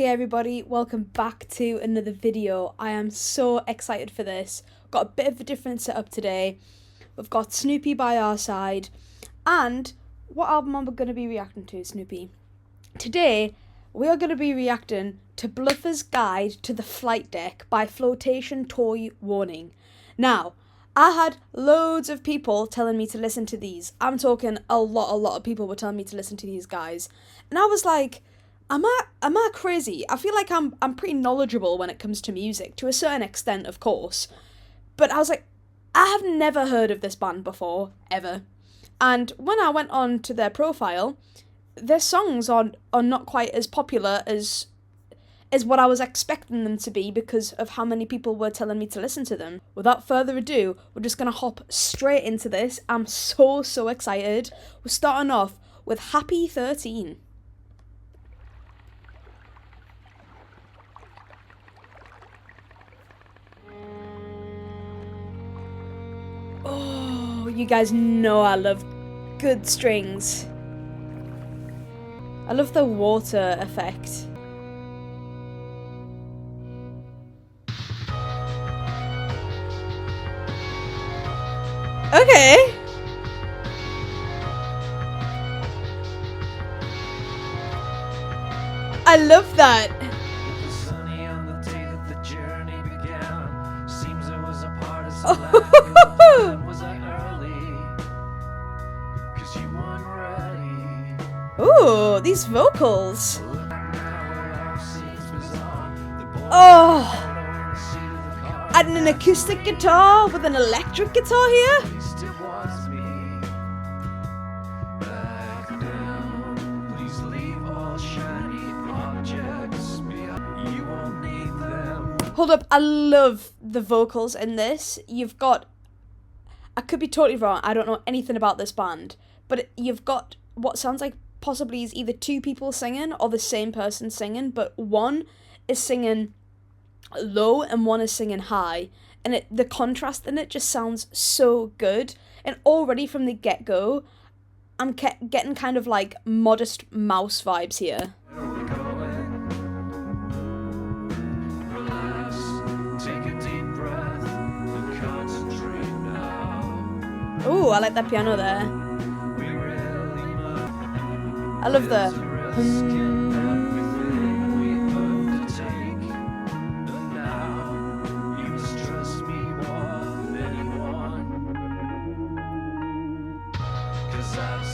Okay everybody, welcome back to another video. I am so excited for this. Got a bit of a different setup today. We've got Snoopy by our side. And what album am I going to be reacting to, Snoopy? Today, we are going to be reacting to Bluffer's Guide to the Flight Deck by Flotation Toy Warning. Now, I had loads of people telling me to listen to these. I'm talking a lot of people were telling me to listen to these guys. And I was like, Am I crazy? I feel like I'm pretty knowledgeable when it comes to music, to a certain extent, of course. But I was like, I have never heard of this band before, ever. And when I went on to their profile, their songs are not quite as popular as what I was expecting them to be because of how many people were telling me to listen to them. Without further ado, we're just going to hop straight into this. I'm so excited. We're starting off with Happy 13. Oh, you guys know I love good strings. I love the water effect. Okay. I love that. Ooh, these vocals. Oh, adding an acoustic guitar with an electric guitar here. Hold up, I love the vocals in this. You've got, I could be totally wrong, I don't know anything about this band, but you've got what sounds like possibly is either two people singing or the same person singing, but one is singing low and one is singing high, and the contrast in it just sounds so good. And already from the get-go, I'm getting kind of like Modest Mouse vibes here. Ooh, I like that piano there. I love the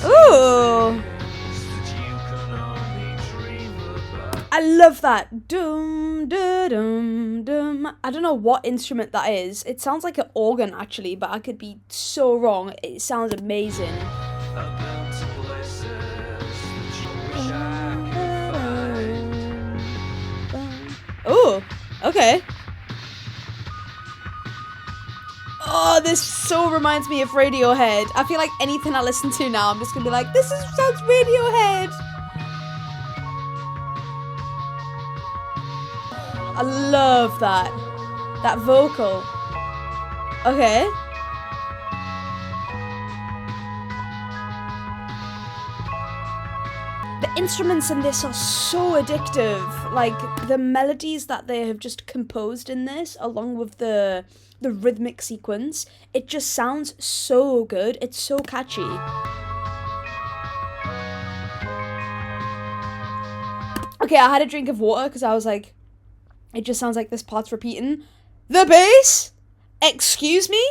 ooh, I love that. Dum dum dum dum. I don't know what instrument that is. It sounds like an organ actually, but I could be so wrong. It sounds amazing. Oh, okay. Oh, this so reminds me of Radiohead. I feel like anything I listen to now, I'm just gonna be like, this sounds Radiohead. I love that vocal. Okay. The instruments in this are so addictive. Like the melodies that they have just composed in this, along with the rhythmic sequence, it just sounds so good. It's so catchy. Okay, I had a drink of water because I was like, it just sounds like this part's repeating. The bass? Excuse me?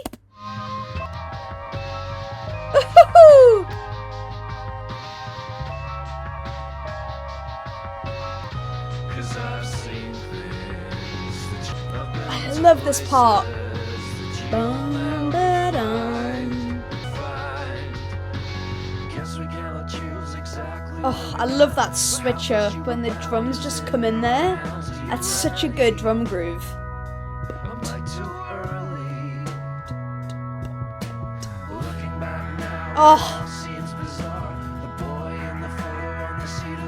I love this part. Oh, I love that switch up when the drums just come in there. That's such a good drum groove. Oh.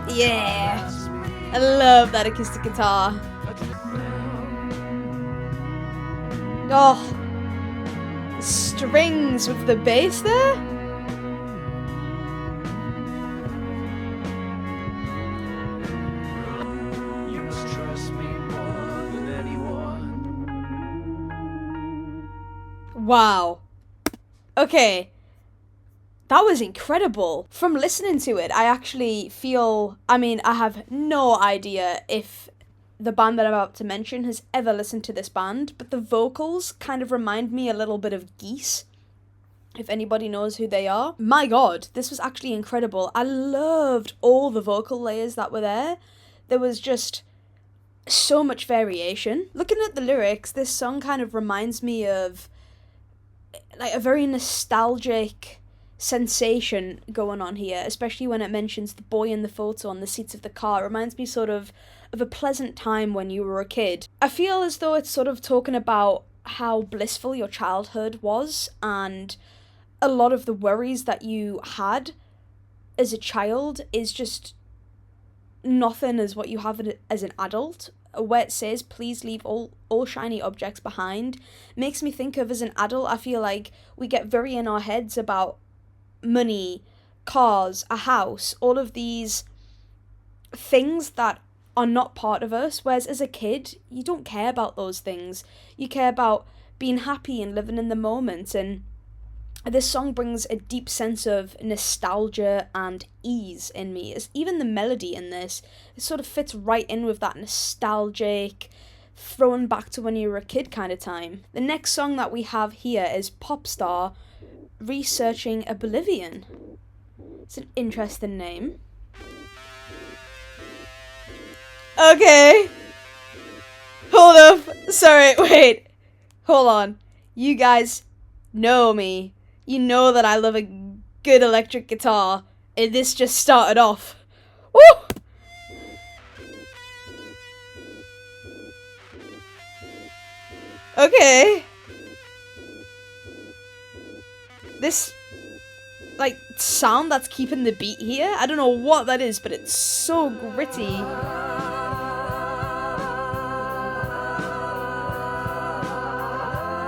Yeah. I love that acoustic guitar. Oh. The strings with the bass there. Wow. Okay. That was incredible. From listening to it, I actually feel, I mean, I have no idea if the band that I'm about to mention has ever listened to this band, but the vocals kind of remind me a little bit of Geese, if anybody knows who they are. My God, this was actually incredible. I loved all the vocal layers that were there. There was just so much variation. Looking at the lyrics, this song kind of reminds me of like a very nostalgic sensation going on here, especially when it mentions the boy in the photo on the seats of the car. It reminds me sort of a pleasant time when you were a kid. I feel as though it's sort of talking about how blissful your childhood was and a lot of the worries that you had as a child is just nothing as what you have as an adult. Where it says, please leave all shiny objects behind, makes me think of, as an adult, I feel like we get very in our heads about money, cars, a house, all of these things that are not part of us, whereas as a kid, you don't care about those things. You care about being happy and living in the moment, and this song brings a deep sense of nostalgia and ease in me. Even the melody in this, it sort of fits right in with that nostalgic, thrown back to when you were a kid kind of time. The next song that we have here is Popstar, Researching Oblivion. It's an interesting name. Okay. Hold up. Sorry, wait. Hold on. You guys know me. You know that I love a good electric guitar, and this just started off. Woo! Okay. This, like, sound that's keeping the beat here, I don't know what that is, but it's so gritty.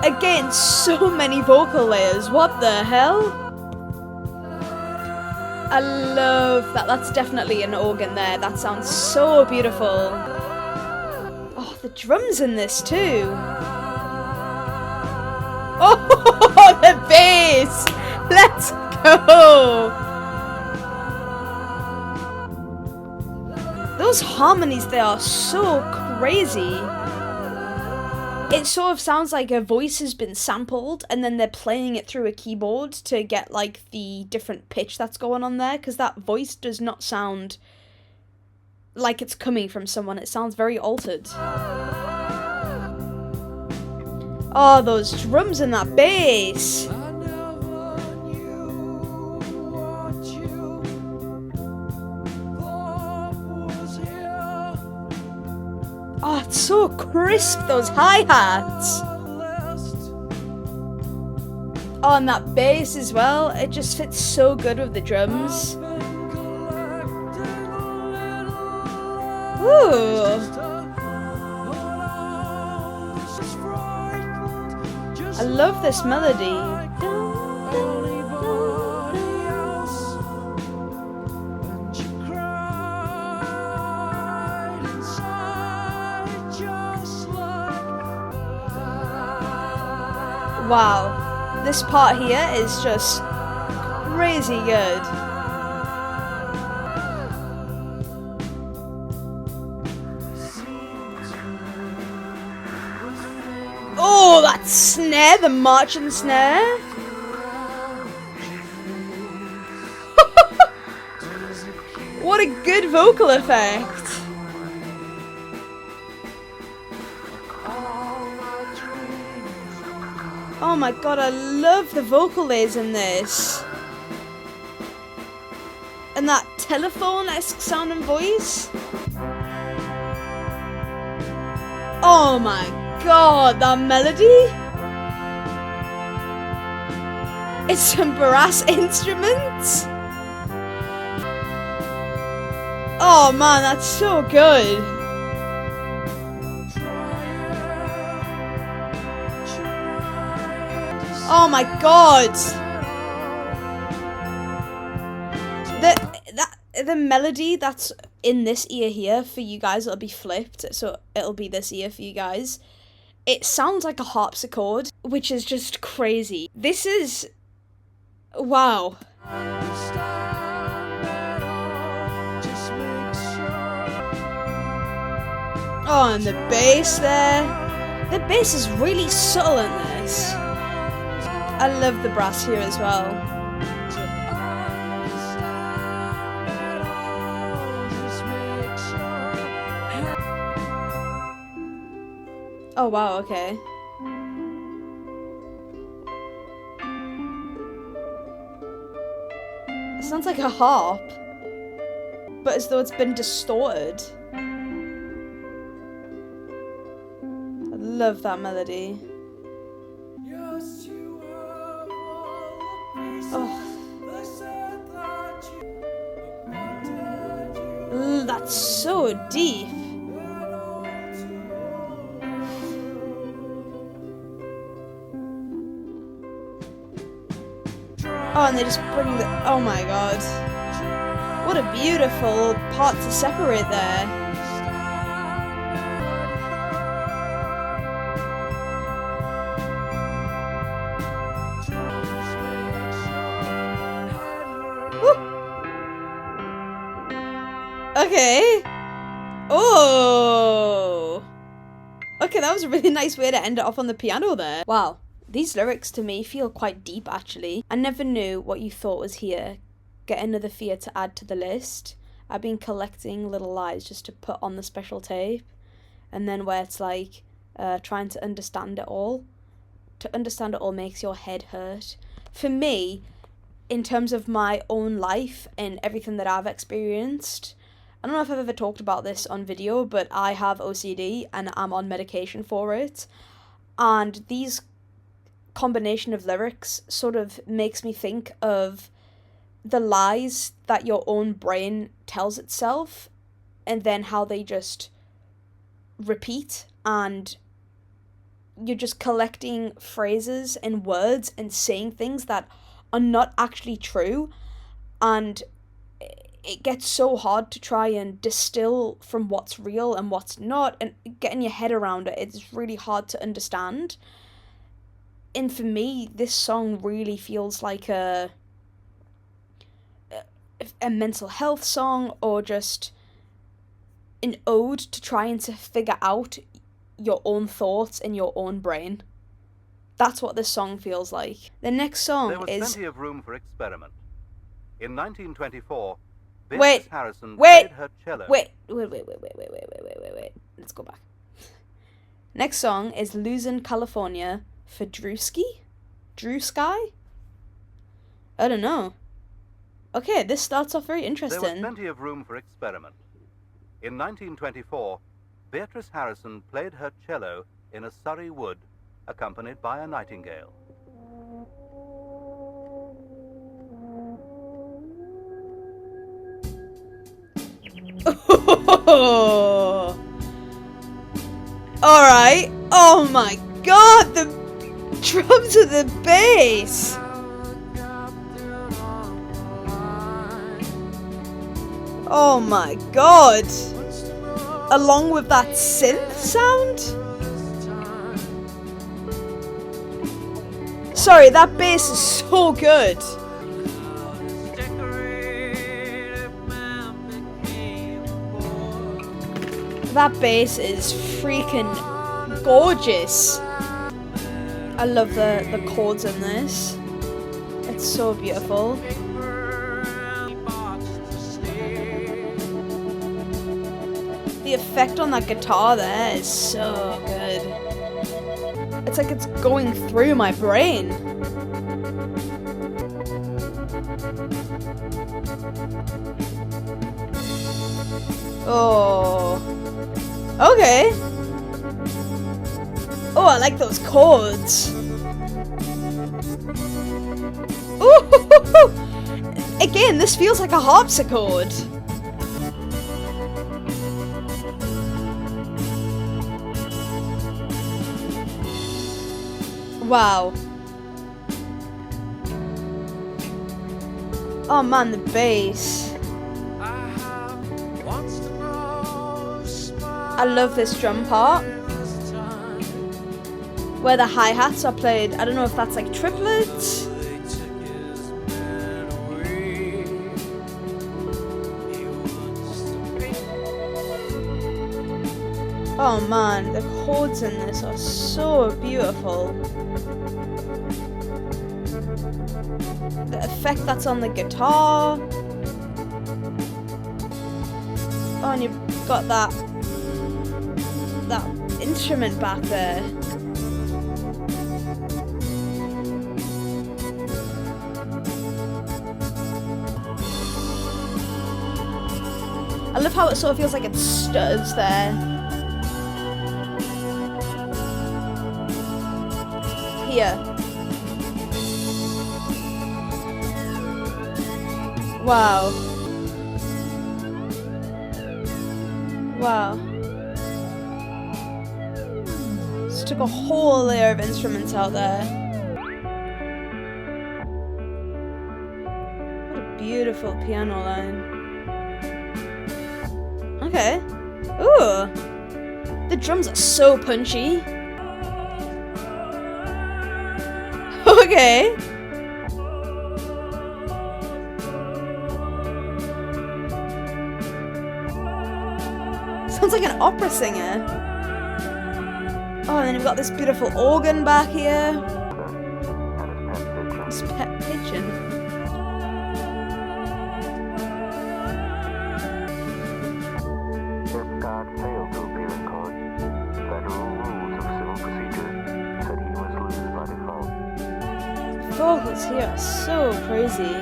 Again, so many vocal layers. What the hell? I love that. That's definitely an organ there. That sounds so beautiful. Oh, the drums in this too. Oh, the bass. Let's go. Those harmonies, they are so crazy. It sort of sounds like a voice has been sampled and then they're playing it through a keyboard to get like the different pitch that's going on there, because that voice does not sound like it's coming from someone. It sounds very altered. Oh, those drums and that bass. Oh, it's so crisp, those hi-hats. Oh, and that bass as well. It just fits so good with the drums. Ooh. I love this melody. Wow, this part here is just crazy good. Oh, that snare, the marching snare. What a good vocal effect. Oh my god, I love the vocal layers in this. And that telephone-esque sounding voice. Oh my god, that melody. It's some brass instruments. Oh man, that's so good. Oh my god! The melody that's in this ear here, for you guys it'll be flipped, so it'll be this ear for you guys. it sounds like a harpsichord, which is just crazy. This is... wow. Oh, and the bass there. The bass is really subtle in this. I love the brass here as well. Oh wow, okay. It sounds like a harp, but as though it's been distorted. I love that melody. Oh. That's so deep. Oh, and they just bring the... oh my god. What a beautiful part to separate there. Woo. Okay. Oh. Okay, that was a really nice way to end it off on the piano there. Wow. These lyrics to me feel quite deep, actually. I never knew what you thought was here. Get another fear to add to the list. I've been collecting little lies just to put on the special tape. And then where it's like, trying to understand it all. To understand it all makes your head hurt. For me, in terms of my own life and everything that I've experienced, I don't know if I've ever talked about this on video, but I have OCD and I'm on medication for it. And these combination of lyrics sort of makes me think of the lies that your own brain tells itself and then how they just repeat, and you're just collecting phrases and words and saying things that are not actually true, and it gets so hard to try and distill from what's real and what's not, and getting your head around it, it's really hard to understand. And for me, this song really feels like a mental health song, or just an ode to trying to figure out your own thoughts in your own brain. That's what this song feels like. The next song there was is... plenty of room for experiment. In 1924, Wait, Harrison wait, played her cello. Wait. Let's go back. Next song is Losing California for Drewski? Drewski? I don't know. Okay, this starts off very interesting. There was plenty of room for experiment. In 1924, Beatrice Harrison played her cello in a Surrey wood, accompanied by a nightingale. Alright. Oh my god, the drums of the bass. Oh my god. Along with that synth sound. Sorry, that bass is so good. That bass is freaking gorgeous. I love the chords in this. It's so beautiful. The effect on that guitar there is so good. It's like it's going through my brain. Oh. Okay. Oh, I like those chords. Ooh. Again, this feels like a harpsichord. Wow. Oh man, the bass. I love this drum part. where the hi-hats are played. I don't know if that's like triplets. Oh man, the chords in this are so beautiful. The effect that's on the guitar. Oh, and you've got that instrument back there. I love how it sort of feels like it stutters there. Here. Wow. Wow. Just took a whole layer of instruments out there. What a beautiful piano line. Okay. Ooh. The drums are so punchy. Okay. Sounds like an opera singer. Oh, and then we've got this beautiful organ back here. This pet pigeon. If God failed to appear in court, federal rules of civil procedure said he must lose by default. Vocals here are so crazy.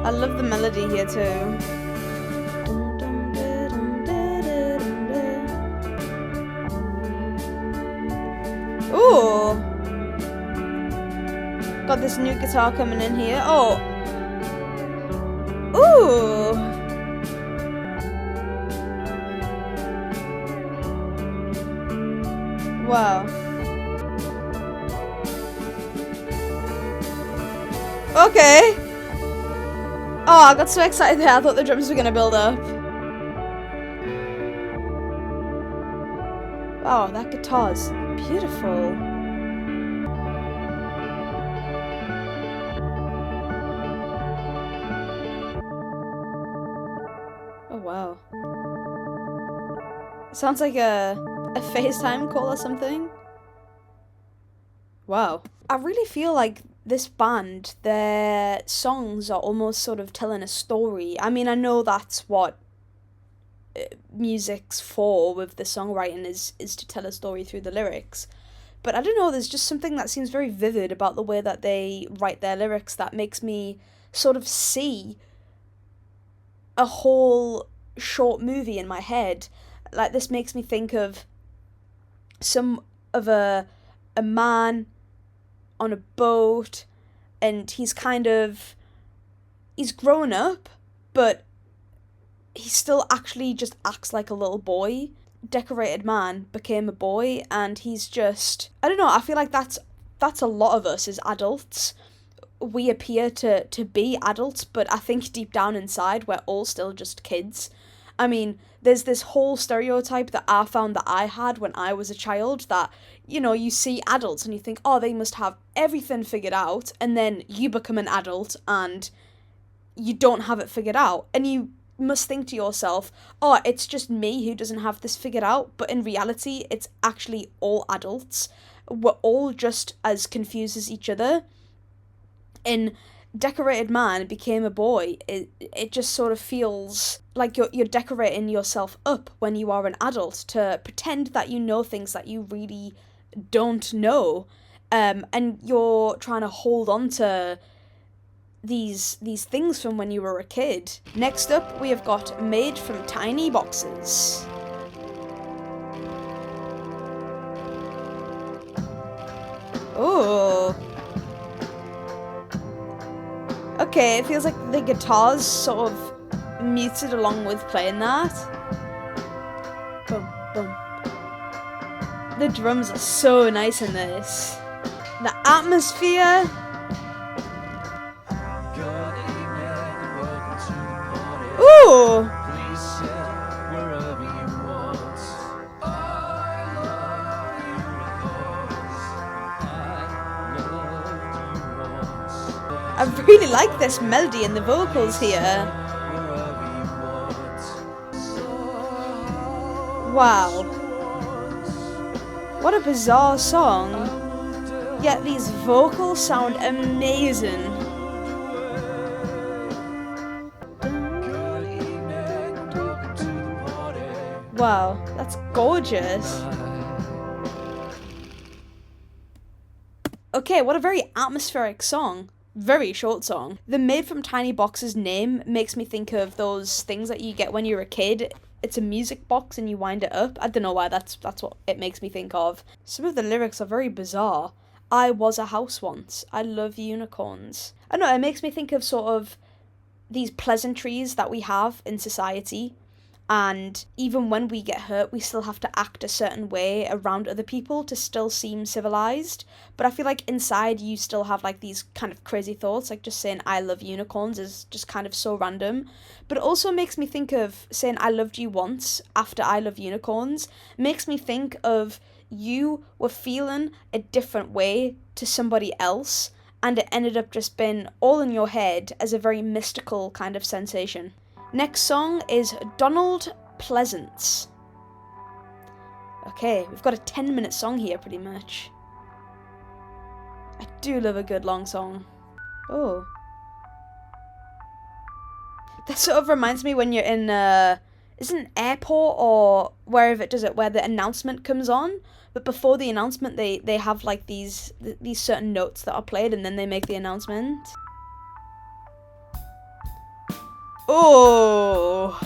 I love the melody here too. Ooh! Got this new guitar coming in here. Oh! Ooh! Wow. Okay! Oh, I got so excited there, I thought the drums were gonna build up. Oh, that guitar's beautiful. Oh, wow. Sounds like a FaceTime call or something. Wow. I really feel like this band, their songs are almost sort of telling a story. I mean, I know that's what music's for with the songwriting is to tell a story through the lyrics. But I don't know, there's just something that seems very vivid about the way that they write their lyrics that makes me sort of see a whole short movie in my head. Like, this makes me think of a man on a boat, and he's grown up, but he still actually just acts like a little boy. Decorated man became a boy, and he's just, I don't know, I feel like that's a lot of us as adults. We appear to be adults, but I think deep down inside we're all still just kids. I mean, there's this whole stereotype that I found that I had when I was a child that, you know, you see adults and you think, oh, they must have everything figured out, and then you become an adult and you don't have it figured out, and you must think to yourself, oh, it's just me who doesn't have this figured out, but in reality, it's actually all adults. We're all just as confused as each other. In Decorated Man became a boy, it just sort of feels like you're decorating yourself up when you are an adult to pretend that you know things that you really don't know, and you're trying to hold on to these things from when you were a kid. Next up, we have got Made from Tiny Boxes. Oh. Okay, it feels like the guitar's sort of muted along with playing that. Boom, boom. The drums are so nice in this. The atmosphere. Ooh! I really like this melody and the vocals here. Wow. What a bizarre song. Yet these vocals sound amazing. Wow, that's gorgeous. Okay, what a very atmospheric song. Very short song. The Made from Tiny Boxes name makes me think of those things that you get when you're a kid. It's a music box and you wind it up. I don't know why that's what it makes me think of. Some of the lyrics are very bizarre. I was a house once. I love unicorns. I don't know, it makes me think of sort of these pleasantries that we have in society. And even when we get hurt, we still have to act a certain way around other people to still seem civilized. But I feel like inside you still have like these kind of crazy thoughts, like just saying I love unicorns is just kind of so random. But it also makes me think of saying I loved you once after I love unicorns. It makes me think of you were feeling a different way to somebody else, and it ended up just being all in your head as a very mystical kind of sensation. Next song is Donald Pleasance. Okay, we've got a 10-minute song here pretty much. I do love a good long song. Oh. That sort of reminds me when you're in is it an airport or wherever it does it, where the announcement comes on, but before the announcement they have like these certain notes that are played and then they make the announcement. Oh,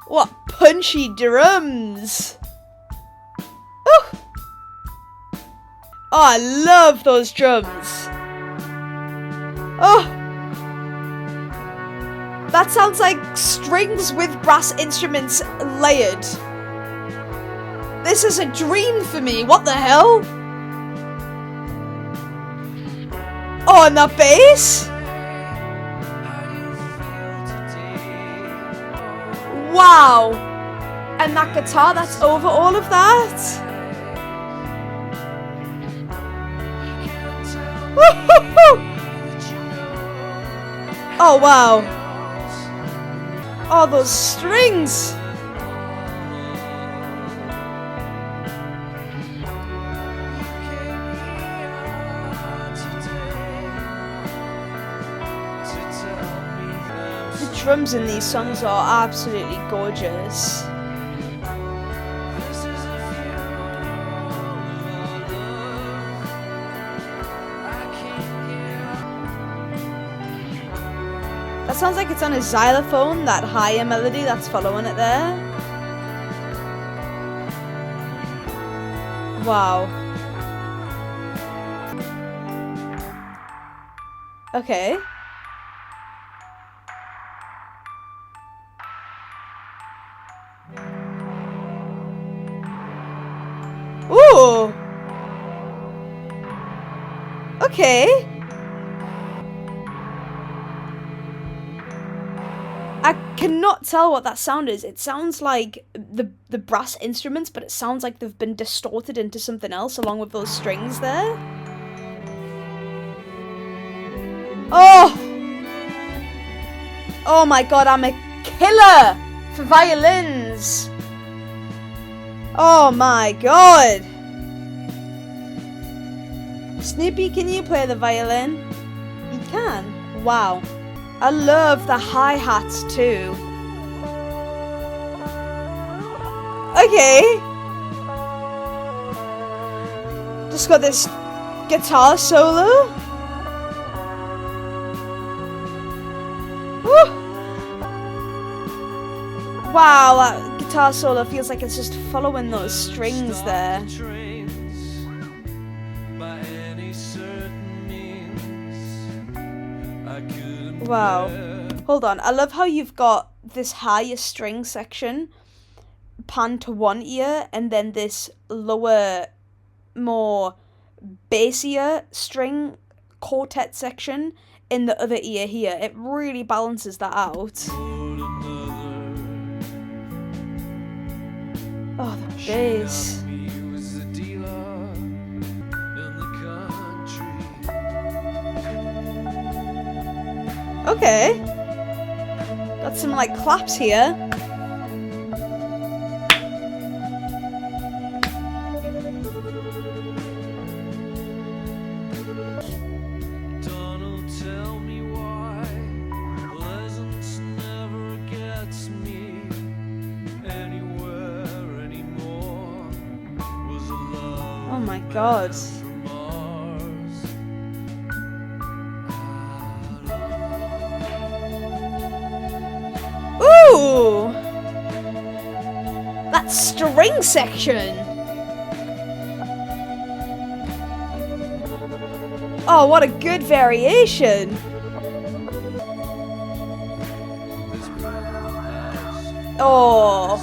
what punchy drums! Oh, I love those drums. Oh, that sounds like strings with brass instruments layered. This is a dream for me. What the hell? Oh, and that bass. Wow! And that guitar that's over all of that? Woo-hoo-hoo! Oh wow! Oh, those strings! The drums in these songs are absolutely gorgeous. That sounds like it's on a xylophone, that higher melody that's following it there. Wow. Okay. Ooh! Okay. I cannot tell what that sound is. It sounds like the brass instruments, but it sounds like they've been distorted into something else along with those strings there. Oh! Oh my god, I'm a killer for violins! Oh my god! Snoopy, can you play the violin? He can? Wow. I love the hi-hats too. Okay. Just got this guitar solo. Woo! Wow, that guitar solo feels like it's just following those strings there. Wow. Hold on. I love how you've got this higher string section panned to one ear and then this lower, more bassier string quartet section in the other ear here. It really balances that out. Oh, the bass. Okay. Got some like claps here. Donald, tell me why pleasance never gets me anywhere anymore. Was a love Oh my god. from Mars. Ooh! That string section! Oh, what a good variation! Oh,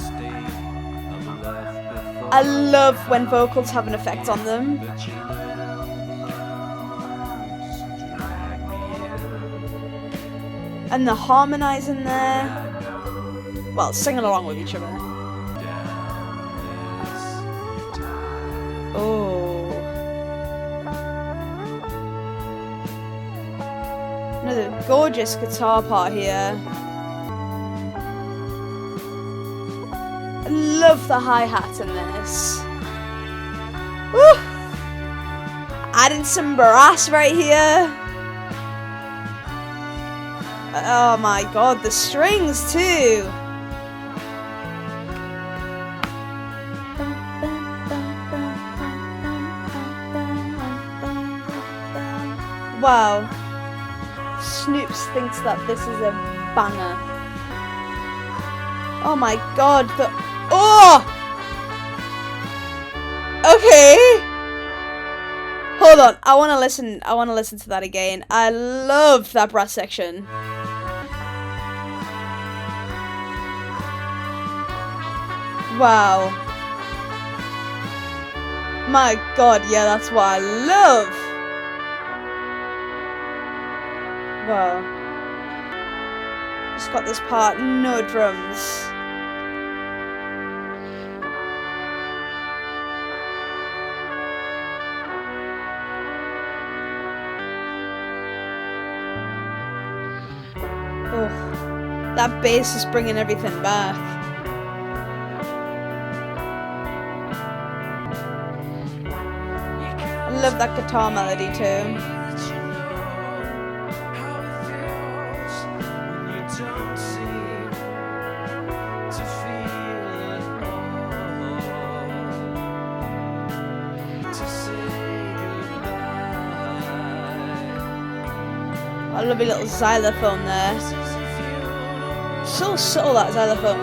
I love when vocals have an effect on them. And the harmonizing there. Well, singing along with each other. Oh. Another gorgeous guitar part here. I love the hi-hat in this. Woo! Adding some brass right here. Oh my god, the strings too. Wow. Snoops thinks that this is a banger. Oh my god, the... Oh! Okay. Hold on, I wanna listen to that again. I love that brass section. Wow. My god, yeah, that's what I love. Wow. Just got this part, no drums. Oh, that bass is bringing everything back. I love that guitar melody too. I love a little xylophone there. So subtle, that xylophone.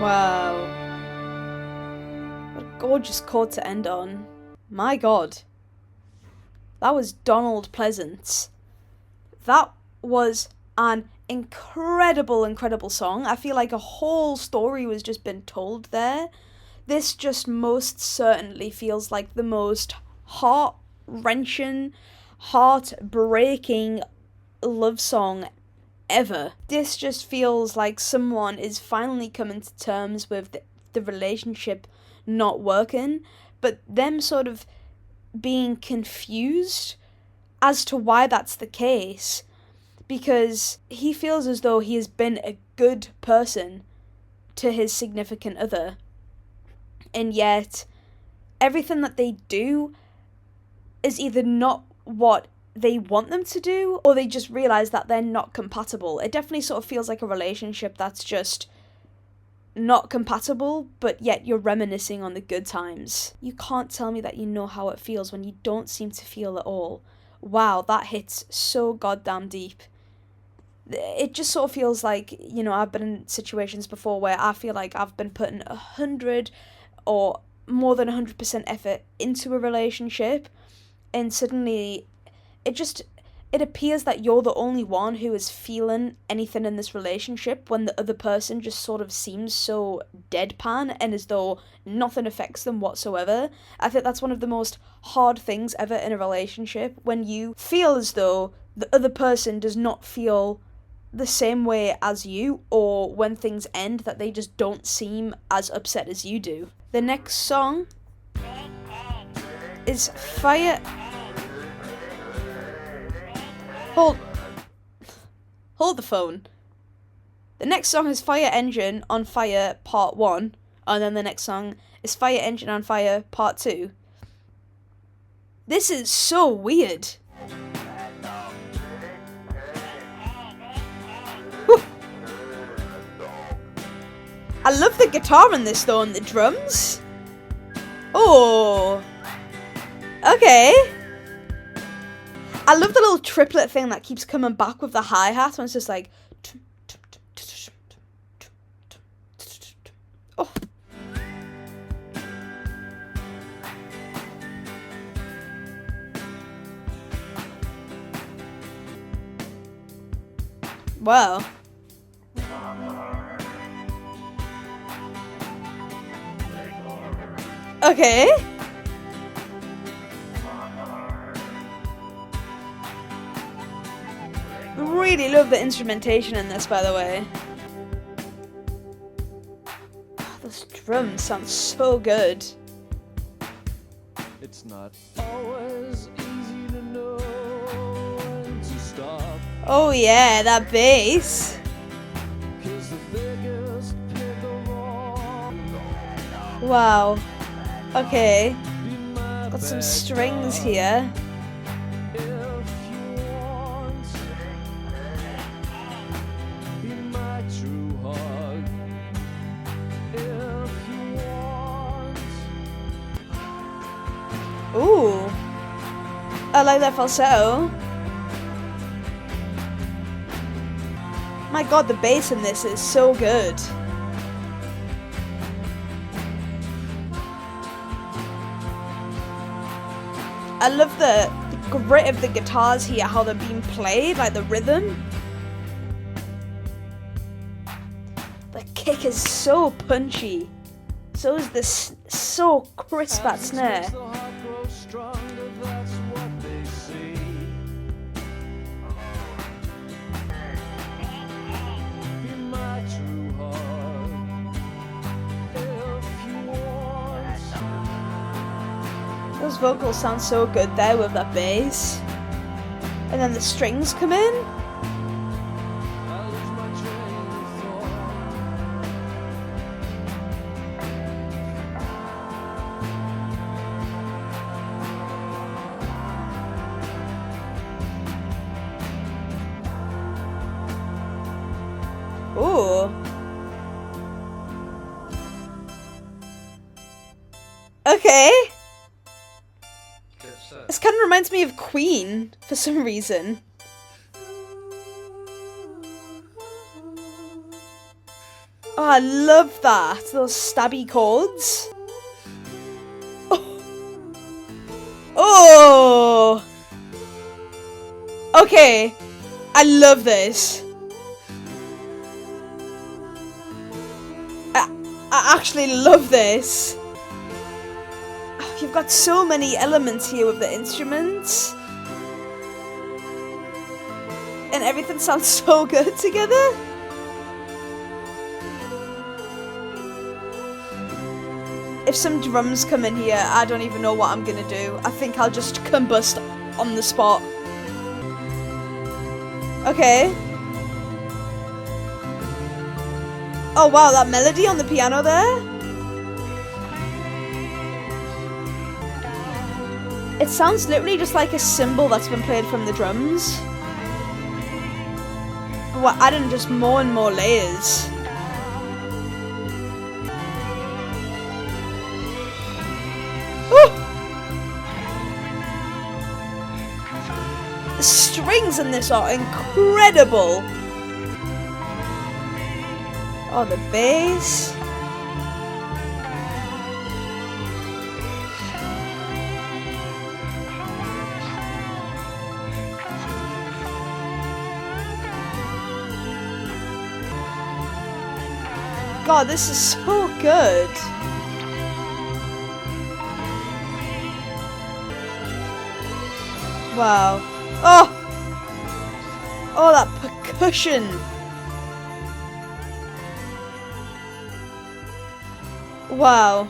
Wow. What a gorgeous chord to end on. My god. That was Donald Pleasance. That was an incredible song. I feel like a whole story was just been told there. This just most certainly feels like the most heart-wrenching, heart-breaking love song ever. This just feels like someone is finally coming to terms with the relationship not working, but them sort of being confused as to why that's the case, because he feels as though he has been a good person to his significant other. And yet, everything that they do is either not what they want them to do, or they just realise that they're not compatible. It definitely sort of feels like a relationship that's just not compatible, but yet you're reminiscing on the good times. You can't tell me that you know how it feels when you don't seem to feel at all. Wow, that hits so goddamn deep. It just sort of feels like, you know, I've been in situations before where I feel like I've been putting 100 or more than 100% effort into a relationship, and suddenly it appears that you're the only one who is feeling anything in this relationship, when the other person just sort of seems so deadpan and as though nothing affects them whatsoever. I think that's one of the most hard things ever in a relationship, when you feel as though the other person does not feel the same way as you, or when things end that they just don't seem as upset as you do. The next song is Fire... Hold the phone. The next song is Fire Engine on Fire Part 1. And then the next song is Fire Engine on Fire Part 2. This is so weird. Whew. I love the guitar in this though, and the drums. Oh. Okay. I love the little triplet thing that keeps coming back with the hi-hat when it's just like... Oh. Wow. Okay. Really love the instrumentation in this, by the way. Oh, those drums sound so good. It's not always easy to know when to stop. Oh yeah, that bass. 'Cause the biggest pick of all Wow. Okay. be my Got some back strings here. if you want. Be my true hug if you want. Ooh. I like that falsetto. My god, the bass in this is so good. I love the grit of the guitars here, how they're being played, like the rhythm. The kick is so punchy. So is this so crisp at snare. The heart grows stronger, that's what they say. Be my true heart if you want. Those vocals sound so good there with that bass. And then the strings come in. I lose my train of thought. Ooh. Okay. This kind of reminds me of Queen for some reason. Oh, I love that. Those stabby chords. Oh. Oh. Okay. I love this. I actually love this. You've got so many elements here with the instruments. And everything sounds so good together. If some drums come in here, I don't even know what I'm gonna do. I think I'll just combust on the spot. Okay. Oh wow, that melody on the piano there. It sounds literally just like a cymbal that's been played from the drums. But we're adding just more and more layers. Ooh! The strings in this are incredible. Oh, the bass. God, this is so good. Wow. Oh! Oh, that percussion. Wow.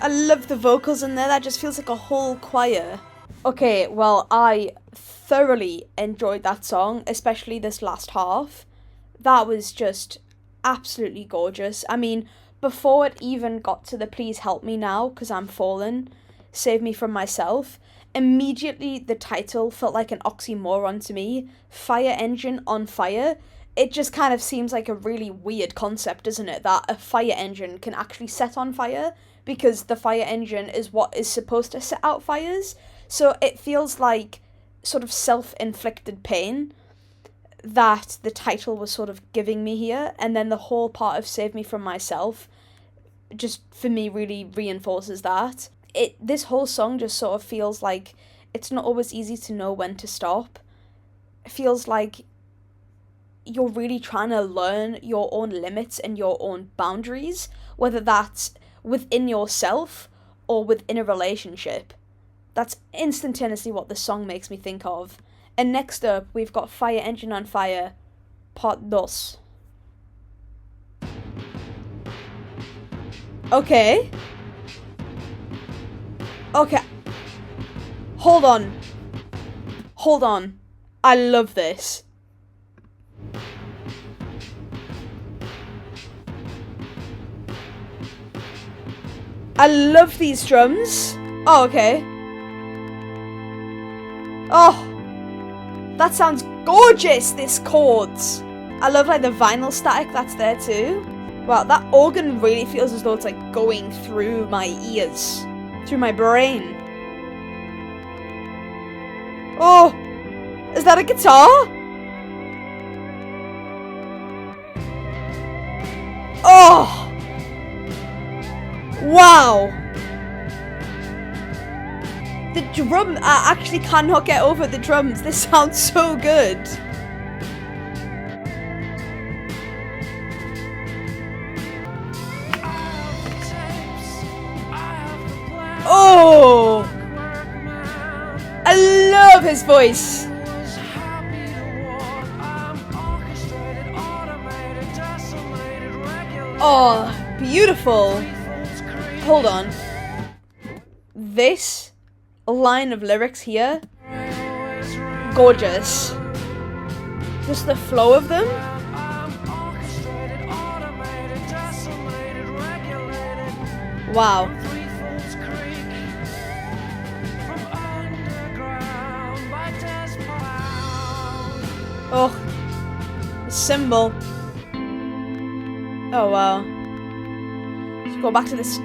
I I love the vocals in there. That just feels like a whole choir. Okay, well, I thoroughly enjoyed that song, especially this last half. That was just absolutely gorgeous. I mean, before it even got to the Please Help Me Now, because I'm fallen, Save Me From Myself, immediately the title felt like an oxymoron to me. Fire engine on fire. It just kind of seems like a really weird concept, doesn't it? That a fire engine can actually set on fire, because the fire engine is what is supposed to set out fires. So it feels like sort of self-inflicted pain that the title was sort of giving me here, and then the whole part of Save Me From Myself just for me really reinforces that. This whole song just sort of feels like it's not always easy to know when to stop. It feels like you're really trying to learn your own limits and your own boundaries, whether that's within yourself or within a relationship. That's instantaneously what the song makes me think of. And next up, we've got Fire Engine on Fire, Part 2. Okay. Okay. Hold on. I love this. I love these drums. Oh, okay. Oh, that sounds gorgeous, this chords. I love like the vinyl static that's there too. Wow, that organ really feels as though it's like going through my ears, through my brain. Oh, is that a guitar? Oh, wow. The drum, I actually cannot get over the drums. This sounds so good. Oh, I love his voice. Oh, beautiful. Hold on. This line of lyrics here, gorgeous. Just the flow of them. Wow. Oh, the cymbal. Oh wow. Let's go back to this.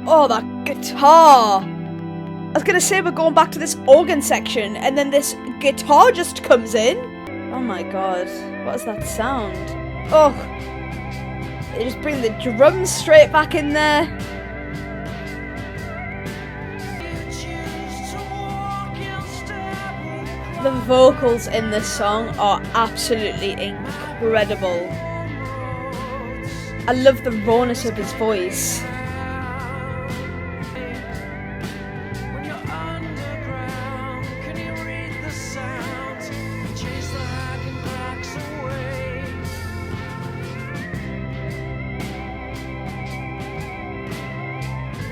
Oh, that guitar. I was gonna say we're going back to this organ section, and then this guitar just comes in. Oh my god, what is that sound? Oh, they just bring the drums straight back in there. The vocals in this song are absolutely incredible. I love the rawness of his voice.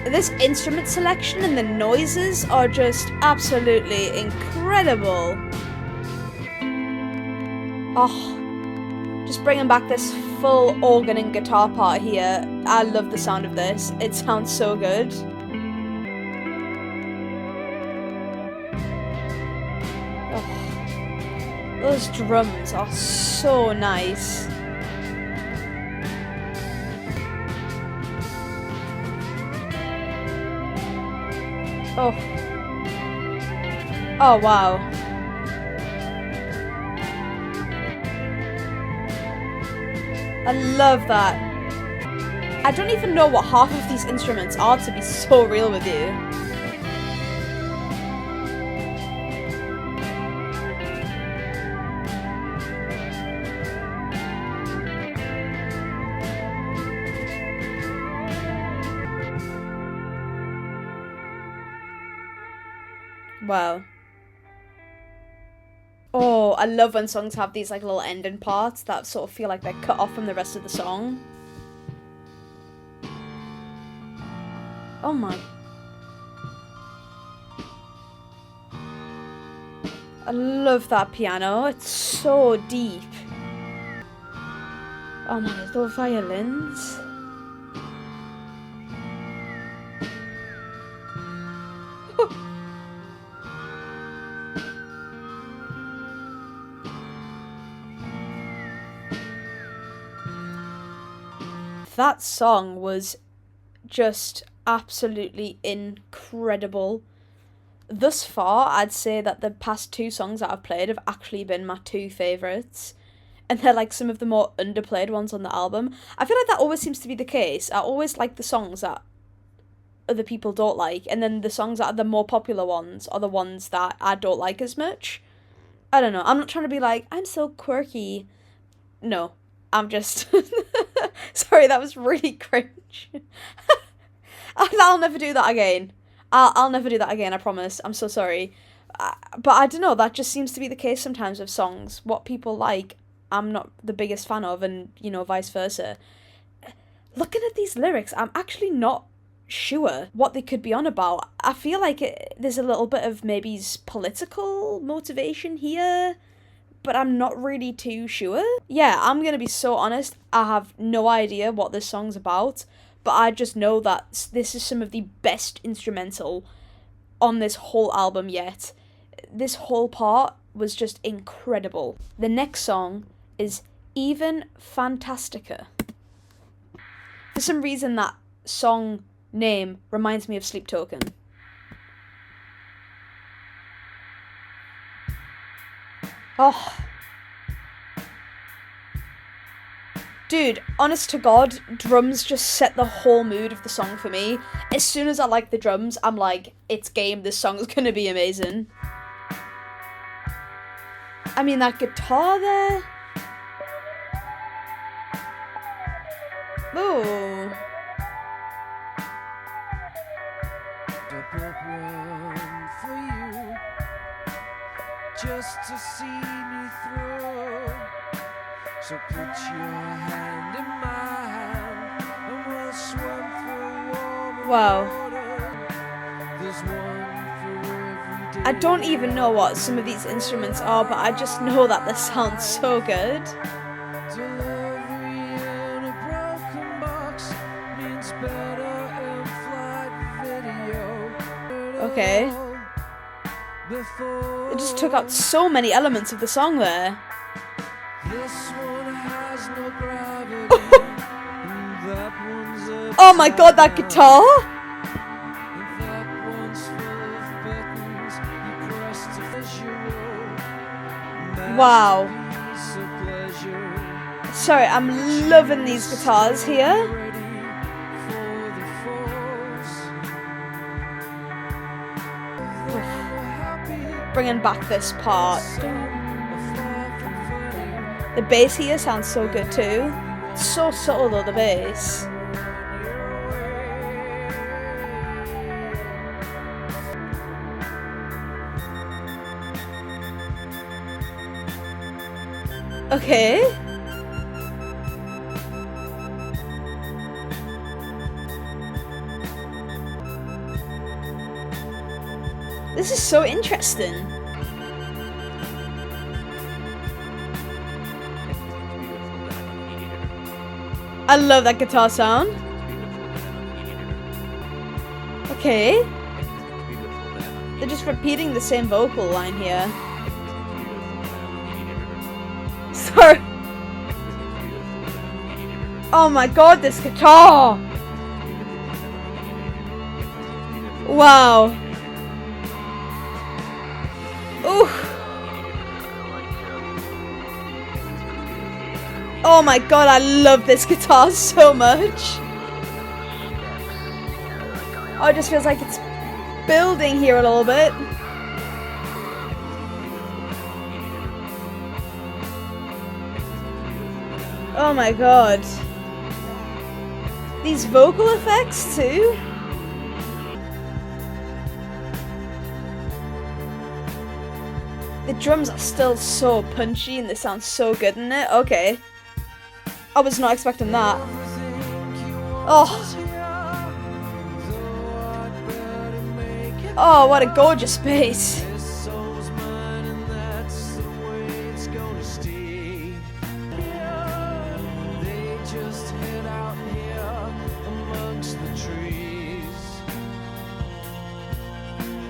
This instrument selection and the noises are just absolutely incredible. Oh, just bringing back this full organ and guitar part here. I love the sound of this. It sounds so good. Oh, those drums are so nice. Oh. Oh, wow. I love that. I don't even know what half of these instruments are, to be so real with you. Wow. Oh, I love when songs have these like little ending parts that sort of feel like they're cut off from the rest of the song. Oh my. I love that piano. It's so deep. Oh my, those violins. That song was just absolutely incredible. Thus far, I'd say that the past two songs that I've played have actually been my two favourites. And they're like some of the more underplayed ones on the album. I feel like that always seems to be the case. I always like the songs that other people don't like, and then the songs that are the more popular ones are the ones that I don't like as much. I don't know. I'm not trying to be like, I'm so quirky. No, I'm just... Sorry, that was really cringe. I'll never do that again. I'll never do that again, I promise. I'm so sorry. But I don't know, that just seems to be the case sometimes with songs. What people like, I'm not the biggest fan of, and, you know, vice versa. Looking at these lyrics, I'm actually not sure what they could be on about. I feel like there's a little bit of maybe political motivation here, but I'm not really too sure. Yeah, I'm gonna be so honest, I have no idea what this song's about, but I just know that this is some of the best instrumental on this whole album yet. This whole part was just incredible. The next song is Even Fantastica. For some reason, that song name reminds me of Sleep Token. Oh. Dude, honest to God, drums just set the whole mood of the song for me. As soon as I like the drums, I'm like, it's game, this song is gonna be amazing. I mean, that guitar there. Ooh. For you, just to see me through. So put your hand in mine, and we'll swim through warm Wow. water. There's one for every day. I don't even know what some of these instruments are, but I just know that this sounds so good. Delivery in a broken box means better in-flight video. Okay. It just took out so many elements of the song there. This one has no gravity. That one's a Oh my god, that guitar! that one's full of buttons. You press to visual. Wow. Masterpiece of pleasure. Sorry, I'm loving these guitars here. Ready for the force. Happy Bringing back this part. far from funny. The bass here sounds so good too. It's so subtle though, the bass. Okay. This is so interesting. I love that guitar sound. Okay. They're just repeating the same vocal line here. Sorry. Oh my god, this guitar! Wow. Ooh. Oh my god, I love this guitar so much. Oh, it just feels like it's building here a little bit. Oh my god. These vocal effects too. The drums are still so punchy and they sound so good in it. Okay. I was not expecting that. Oh. Oh, what a gorgeous space. This soul's mine and that's the way it's gonna stay. Yeah, they just head out here amongst the trees.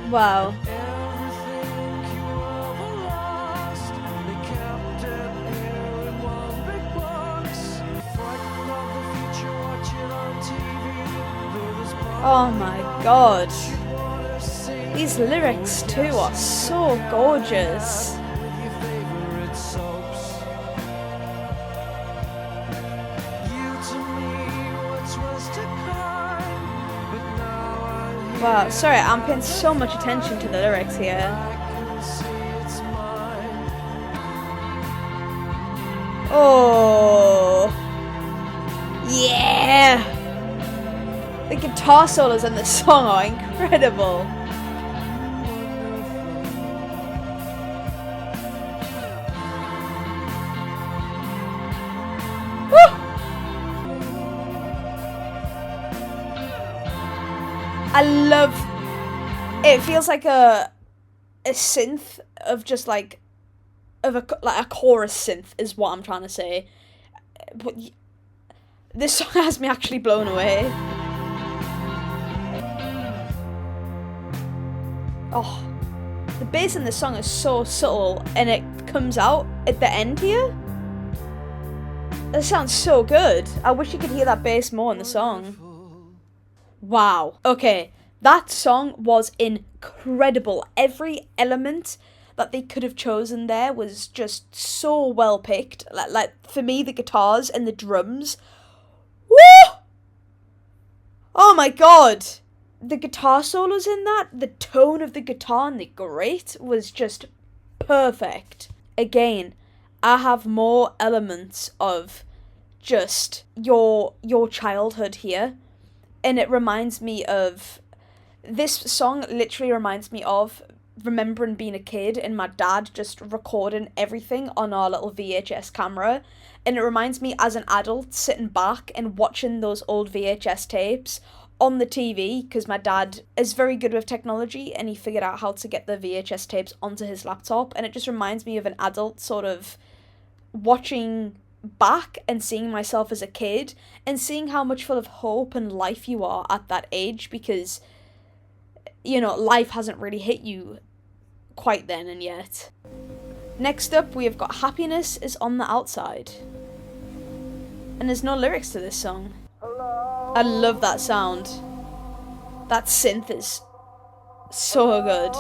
Wow. Everything you ever lost, they kept it here in one big box. Frightened of the future, watch it on TV. There's Oh my god. wanna sing These lyrics too are so gorgeous. with your favorite soaps. You to me once was to kind, but now I'm here. Wow, sorry, I'm paying so much attention to the lyrics here. I can see it's mine. Oh. Yeah. The guitar solos in this song are incredible. Woo! I love. It feels like a synth of just like a chorus synth is what I'm trying to say. But this song has me actually blown away. Oh, the bass in this song is so subtle, and it comes out at the end here. That sounds so good. I wish you could hear that bass more in the song. Wow. Okay, that song was incredible. Every element that they could have chosen there was just so well picked. Like for me, the guitars and the drums. Woo! Oh my god. The guitar solos in that, the tone of the guitar and the grit was just perfect. Again, I have more elements of just your childhood here, and it reminds me of, this song literally reminds me of remembering being a kid and my dad just recording everything on our little VHS camera, and it reminds me as an adult sitting back and watching those old VHS tapes on the TV, because my dad is very good with technology and he figured out how to get the VHS tapes onto his laptop, and it just reminds me of an adult sort of watching back and seeing myself as a kid and seeing how much full of hope and life you are at that age, because, you know, life hasn't really hit you quite then and yet. Next up, we have got Happiness is on the Outside. And there's no lyrics to this song. I love that sound. That synth is so good.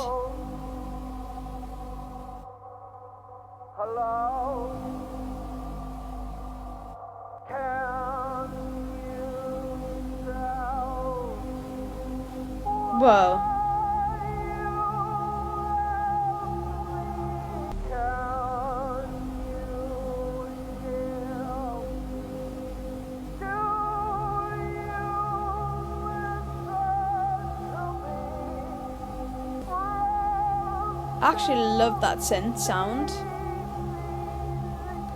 Whoa. I actually love that synth sound.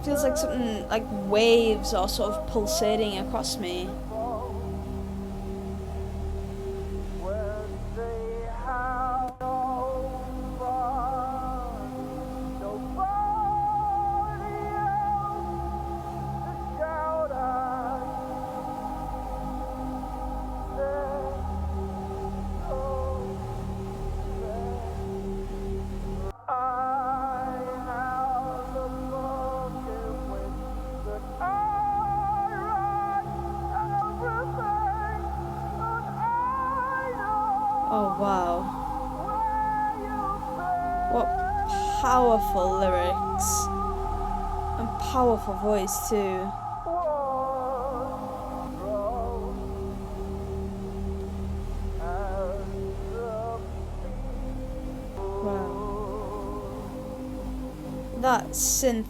Feels like something like waves are sort of pulsating across me. Oh wow. What powerful lyrics. And powerful voice too. Wow. That synth,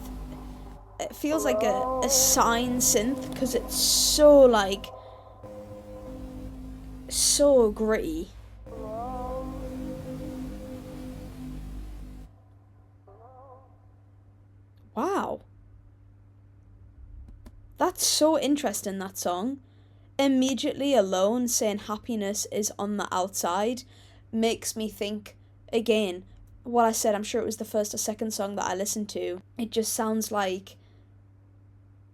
it feels like a sine synth because it's so like, so gritty. Wow. That's so interesting, that song. Immediately alone saying happiness is on the outside makes me think, again, what I said, I'm sure it was the first or second song that I listened to. It just sounds like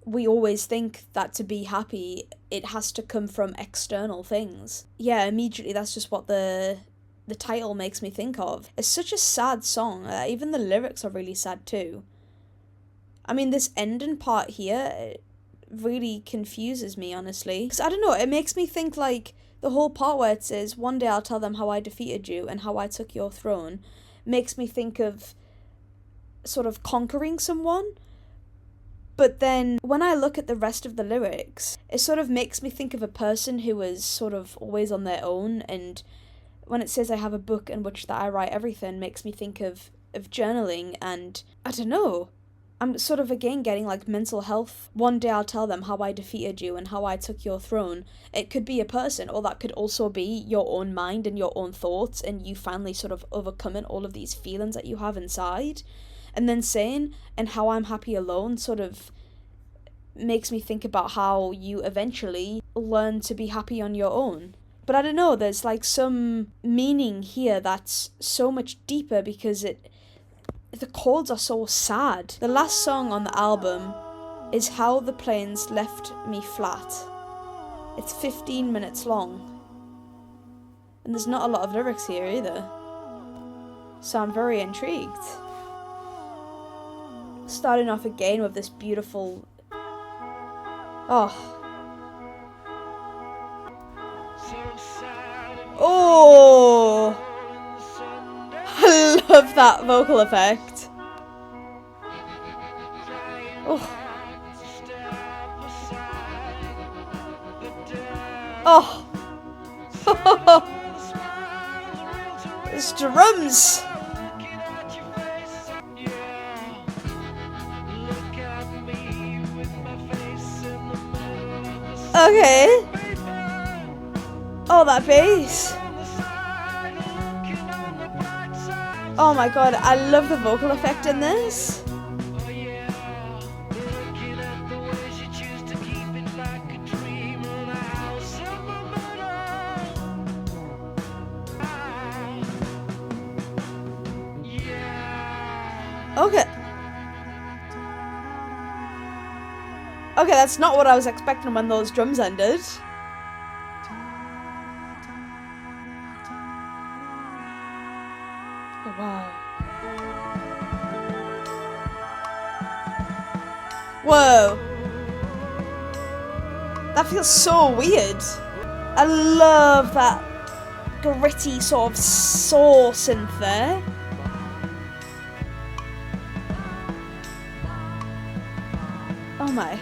we always think that to be happy, it has to come from external things. Yeah, immediately that's just what the title makes me think of. It's such a sad song. Even the lyrics are really sad too. I mean, this ending part here, it really confuses me, honestly. Because I don't know, it makes me think like the whole part where it says, one day I'll tell them how I defeated you and how I took your throne, makes me think of sort of conquering someone. But then when I look at the rest of the lyrics, it sort of makes me think of a person who is sort of always on their own. And when it says I have a book in which that I write everything, makes me think of journaling. And I don't know, I'm sort of again getting like mental health. One day I'll tell them how I defeated you and how I took your throne. It could be a person, or that could also be your own mind and your own thoughts, and you finally sort of overcoming all of these feelings that you have inside. And then saying, and how I'm happy alone, sort of makes me think about how you eventually learn to be happy on your own. But I don't know, there's like some meaning here that's so much deeper, because the chords are so sad. The last song on the album is How the Planes Left Me Flat. It's 15 minutes long. And there's not a lot of lyrics here either. So I'm very intrigued. Starting off again with this beautiful... Oh. Oh! I love that vocal effect. Oh. Oh. It's drums. Okay. Oh, that bass. Oh my god, I love the vocal effect in this. Okay. Okay, that's not what I was expecting when those drums ended. Oh, wow. Whoa. That feels so weird. I love that gritty sort of soul synth there. Oh my.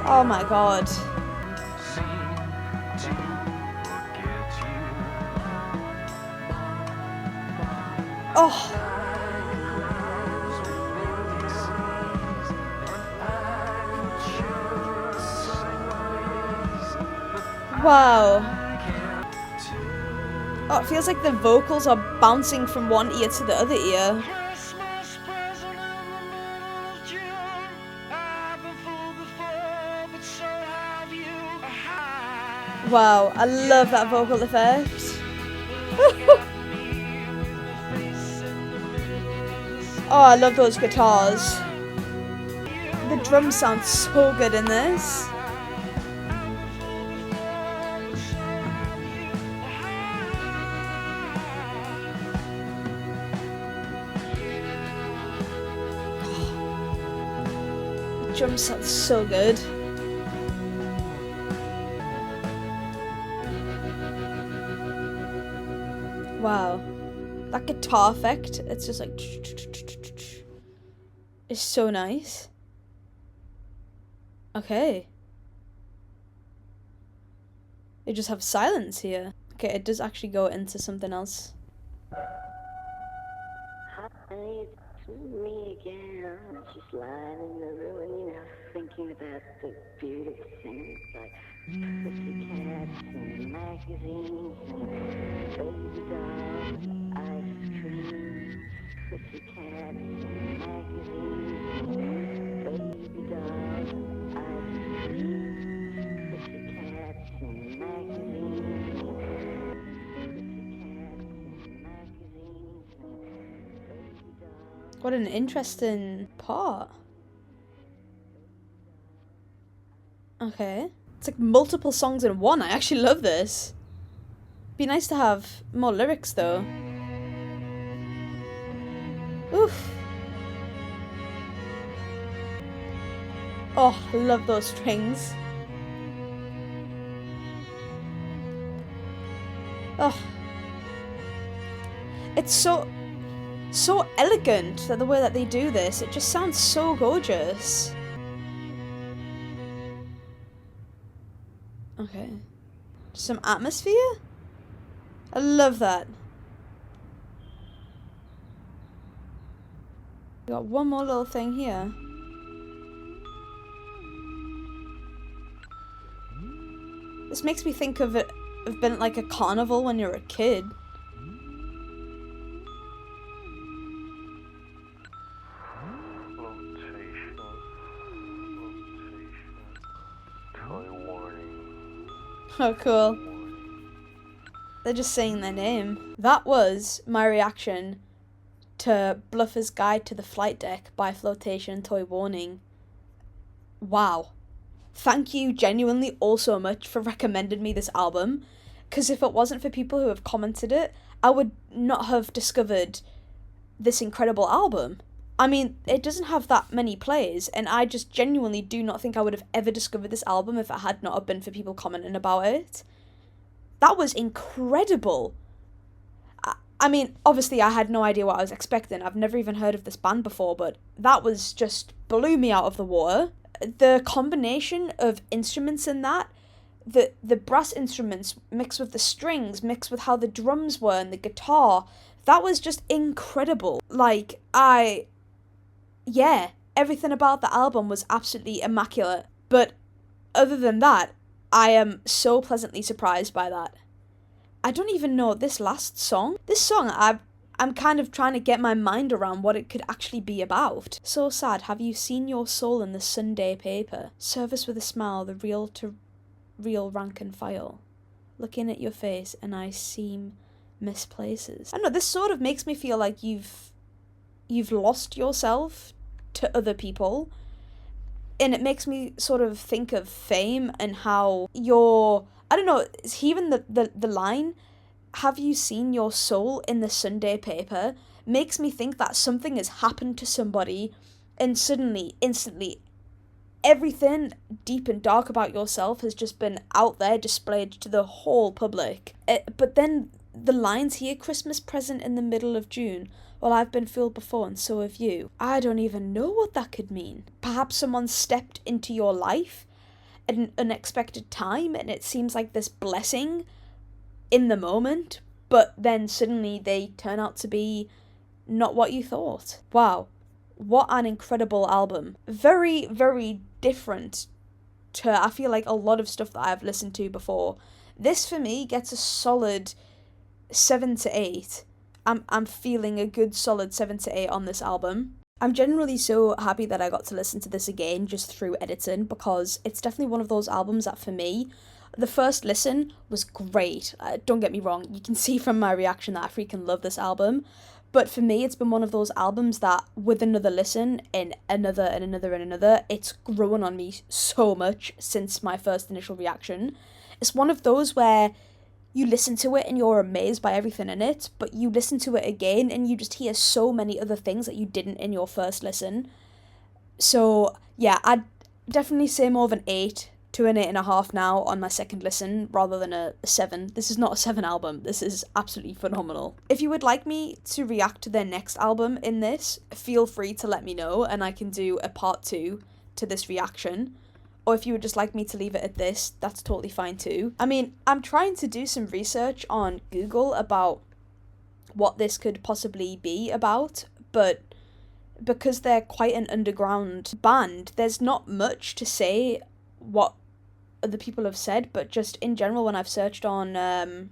Oh my god. Oh. Wow. Oh, it feels like the vocals are bouncing from one ear to the other ear. Wow, I love that vocal effect. Oh, I love those guitars. The drums sound so good in this. The drums sound so good. Wow, that guitar effect, it's just like, it's so nice. Okay. You just have silence here. Okay, it does actually go into something else. Hi, it's me again. I'm just lying in the room, you know, thinking about the beautiful things like pussycats and magazines and baby dolls and ice cream. Pussycats and magazines and baby dolls and ice cream. Pussycats and magazines and What an interesting part. Okay. It's like multiple songs in one. I actually love this. Be nice to have more lyrics though. Oof. Oh, I love those strings. Oh. It's so elegant that the way that they do this. It just sounds so gorgeous. Okay. Some atmosphere? I love that. We got one more little thing here. This makes me think of it of being like a carnival when you're a kid. Flotation. Toy warning. Oh, cool. They're just saying their name. That was my reaction to Bluffer's Guide to the Flight Deck by Flotation Toy Warning. Wow. Thank you genuinely all so much for recommending me this album, because if it wasn't for people who have commented it, I would not have discovered this incredible album. I mean, it doesn't have that many plays, and I just genuinely do not think I would have ever discovered this album if it had not have been for people commenting about it. That was incredible. I mean, obviously I had no idea what I was expecting. I've never even heard of this band before, but that was just blew me out of the water. The combination of instruments in that, the brass instruments mixed with the strings, mixed with how the drums were and the guitar, that was just incredible. Like, everything about the album was absolutely immaculate. But other than that, I am so pleasantly surprised by that. I don't even know this last song. This song, I'm kind of trying to get my mind around what it could actually be about. So sad, have you seen your soul in the Sunday paper? Service with a smile, the real to real rank and file. Looking at your face and I seem misplaces. I don't know, this sort of makes me feel like you've lost yourself to other people. And it makes me sort of think of fame and how you're, I don't know, even the line, have you seen your soul in the Sunday paper, makes me think that something has happened to somebody and suddenly, instantly, everything deep and dark about yourself has just been out there, displayed to the whole public. But then the lines here, Christmas present in the middle of June, well, I've been fooled before and so have you. I don't even know what that could mean. Perhaps someone stepped into your life at an unexpected time and it seems like this blessing in the moment, but then suddenly they turn out to be not what you thought. Wow, what an incredible album. Very, very different to, I feel like, a lot of stuff that I've listened to before. This for me gets a solid 7 to 8. I'm feeling a good solid 7 to 8 on this album. I'm generally so happy that I got to listen to this again just through editing, because it's definitely one of those albums that for me, the first listen was great. Don't get me wrong, you can see from my reaction that I freaking love this album. But for me, it's been one of those albums that with another listen and another and another and another, it's grown on me so much since my first initial reaction. It's one of those where you listen to it and you're amazed by everything in it, but you listen to it again and you just hear so many other things that you didn't in your first listen. So yeah, I'd definitely say more of an 8 to an 8.5 now on my second listen rather than a 7. This is not a 7 album. This is absolutely phenomenal. If you would like me to react to their next album in this, feel free to let me know and I can do a part 2 to this reaction. Or if you would just like me to leave it at this, that's totally fine too. I mean, I'm trying to do some research on Google about what this could possibly be about, but because they're quite an underground band, there's not much to say what other people have said, but just in general, when I've searched on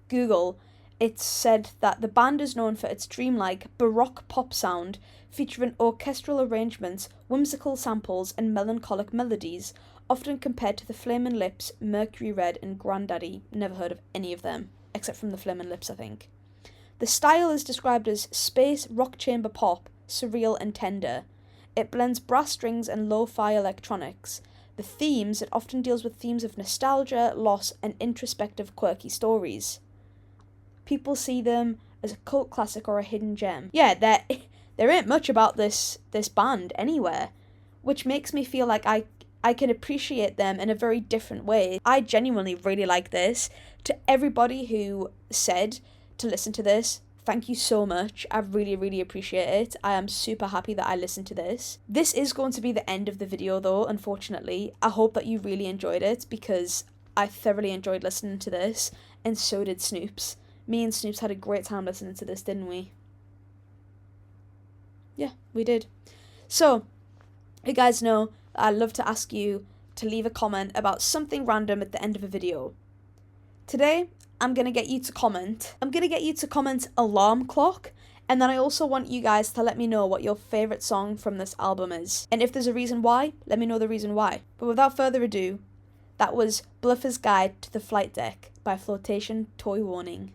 Google, it's said that the band is known for its dreamlike Baroque pop sound, featuring orchestral arrangements, whimsical samples, and melancholic melodies, often compared to the Flamin' Lips, Mercury Red, and Grandaddy. Never heard of any of them, except from the Flamin' Lips, I think. The style is described as space rock chamber pop, surreal, and tender. It blends brass strings and lo-fi electronics. The themes, it often deals with themes of nostalgia, loss, and introspective, quirky stories. People see them as a cult classic or a hidden gem. Yeah, there ain't much about this band anywhere, which makes me feel like I can appreciate them in a very different way. I genuinely really like this. To everybody who said to listen to this, thank you so much. I really, really appreciate it. I am super happy that I listened to this. This is going to be the end of the video though, unfortunately. I hope that you really enjoyed it because I thoroughly enjoyed listening to this, and so did Snoops. Me and Snoops had a great time listening to this, didn't we? Yeah, we did. So, you guys know that I love to ask you to leave a comment about something random at the end of a video. Today, I'm going to get you to comment. I'm going to get you to comment alarm clock, and then I also want you guys to let me know what your favourite song from this album is. And if there's a reason why, let me know the reason why. But without further ado, that was Bluffer's Guide to the Flight Deck by Flotation. Toy warning.